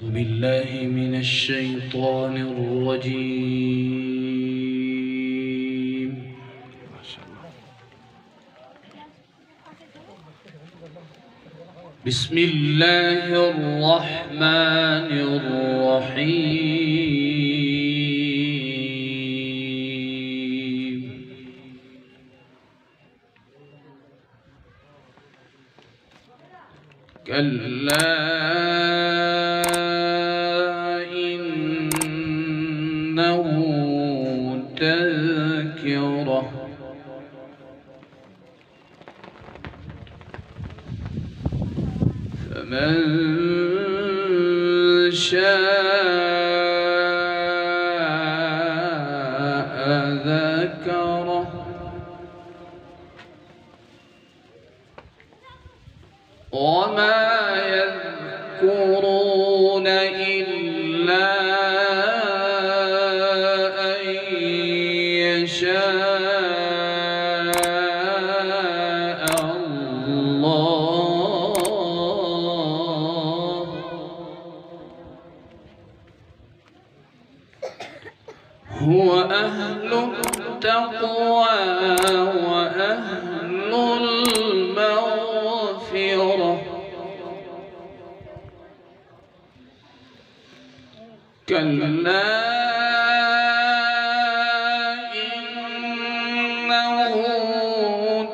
أعوذ بالله من الشيطان الرجيم. بسم الله الرحمن الرحيم. كلا إنه تذكرة فمن شاء ذكره وما يذكرون إلا أن يشاء الله. هو أهل التقوى وأهل المغفرة. كلا إنه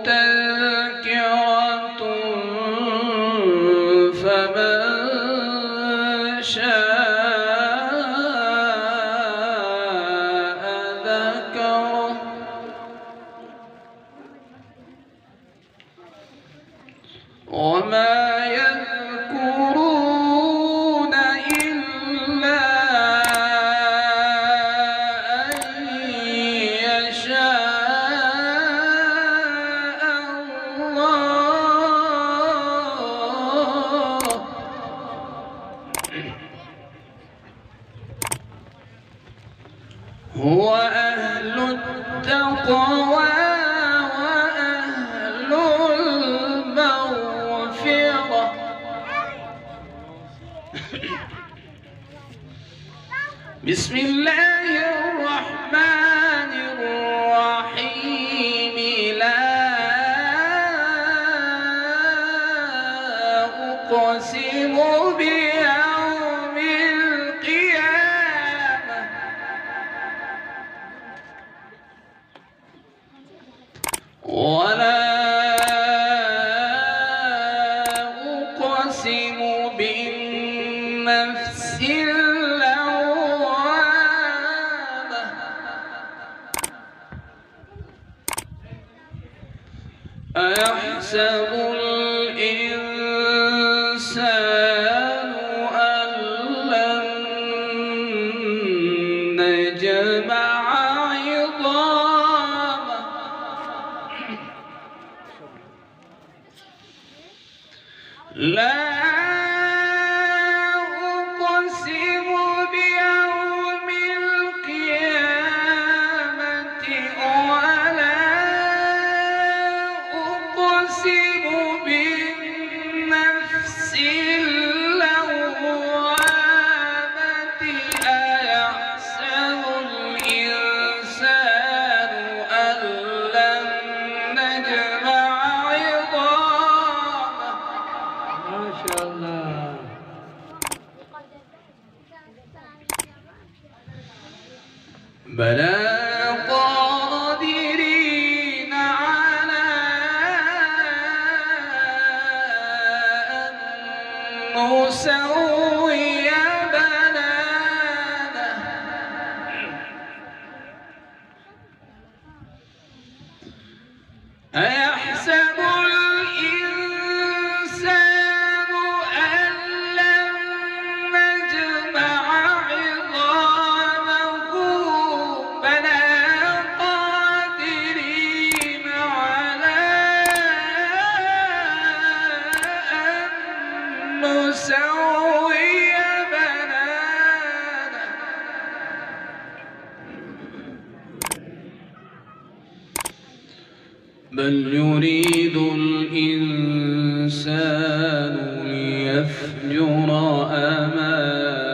تذكرة فمن شاء ذكره وما يذكرون إلا أن يشاء الله. هو أهل التقوى وأهل المغفرة. بسم الله الرحمن الرحيم. لا أقسم بيوم القيامة ولا أقسم بالنفس اللوامة. أيحسب الإنسان أن لن نجمع عظامه. لا أقسم بيوم القيامة ولا أقسم بالنفس اللوامة. أيحسب الإنسان أن لن نجمع عظامه. ما شاء الله. بلى قادرين على أن نسوي بنانه. أيحسب الإنسان أن لن نجمع عظامه. بلى قادرين على أن نسوي بنانه. بل يريد الإنسان ليفجر أمامه.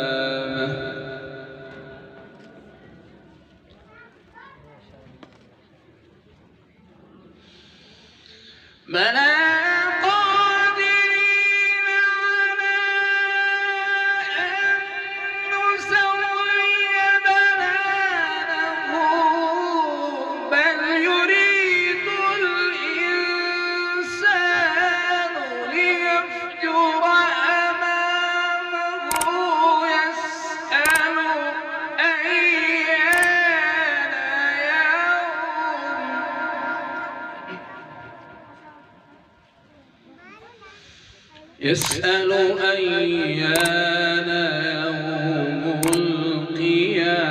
يسأل أيان يوم القيامة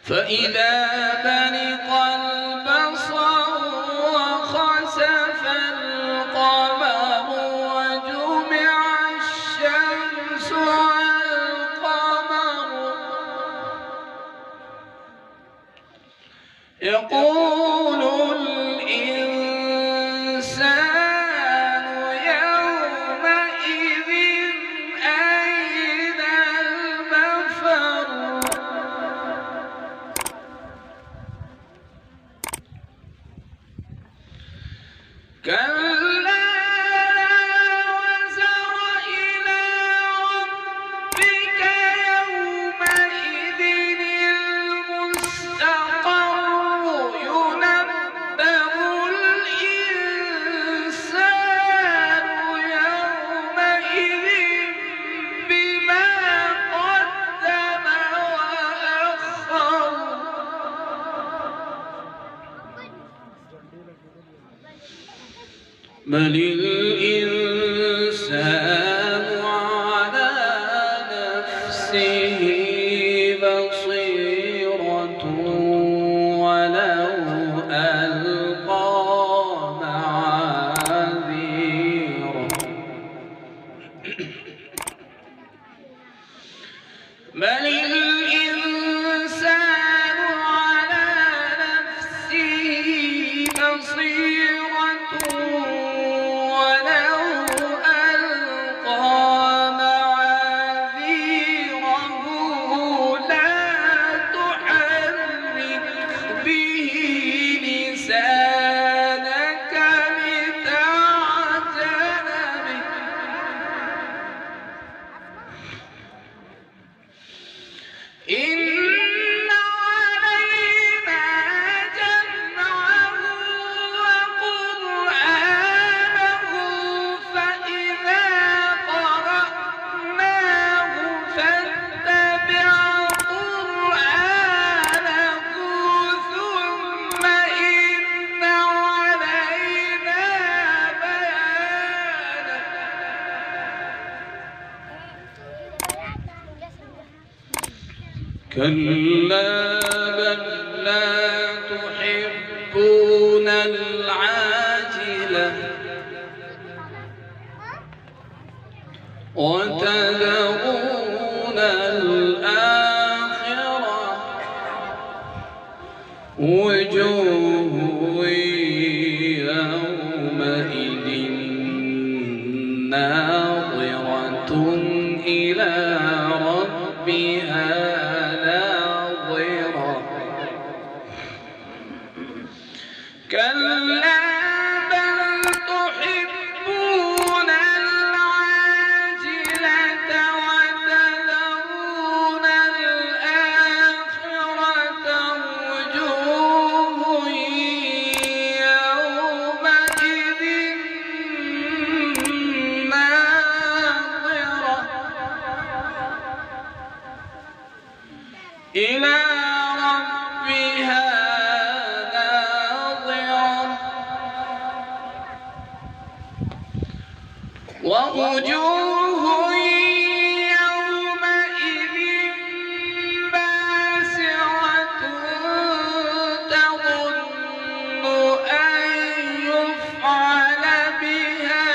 فإذا برق البصر وخسف القمر وجمع الشمس والقمر يقول الإنسان يومئذ أين المفر كلا لا وزر إلى ربك يومئذ المستقر ينبأ الإنسان يومئذ بما قدم وأخر بل الإنسان على نفسه بصيرة ولو ألقى معاذيره بل الإنسان على نفسه بصيرة ولو ألقى معاذيره لا تحرك به لسانك لتعجل به إن علينا جمعه وقرآنه فإذا قرأناه فاتبع قرآنه ثم إن علينا بيانه كلا بل لا تحبون العاجلة وتذرون الآخرة وجوه يومئذ ناظرة إلى ربها كلا بل تحبون العاجلة وتذرون الآخرة وجوه يومئذ ناظرة إلى ربها ووجوه يومئذ باسرة تظن أن يفعل بها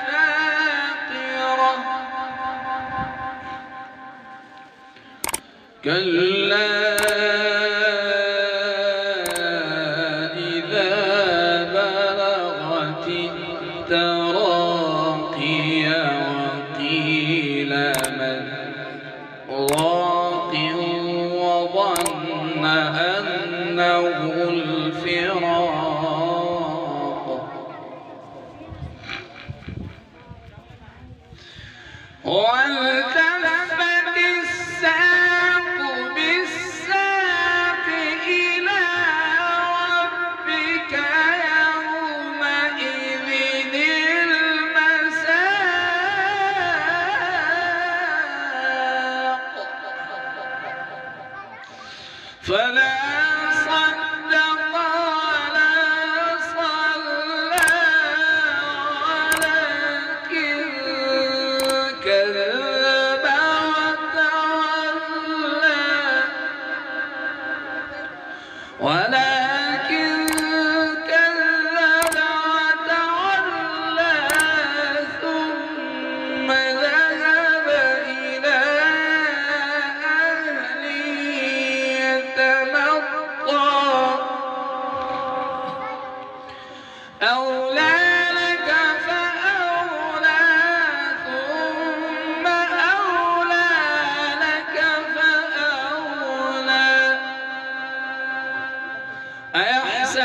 فاقرة كلا إذا بلغت التراقي وقيل من راق وظن أنه الفراق والتفت الساق بالساق إلى ربك يومئذ المساق فلا صدق ولا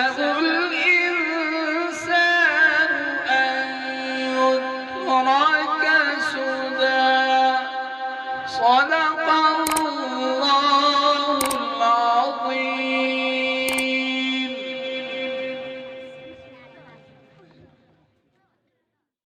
أيحسب الإنسان أن يترك سدى صدق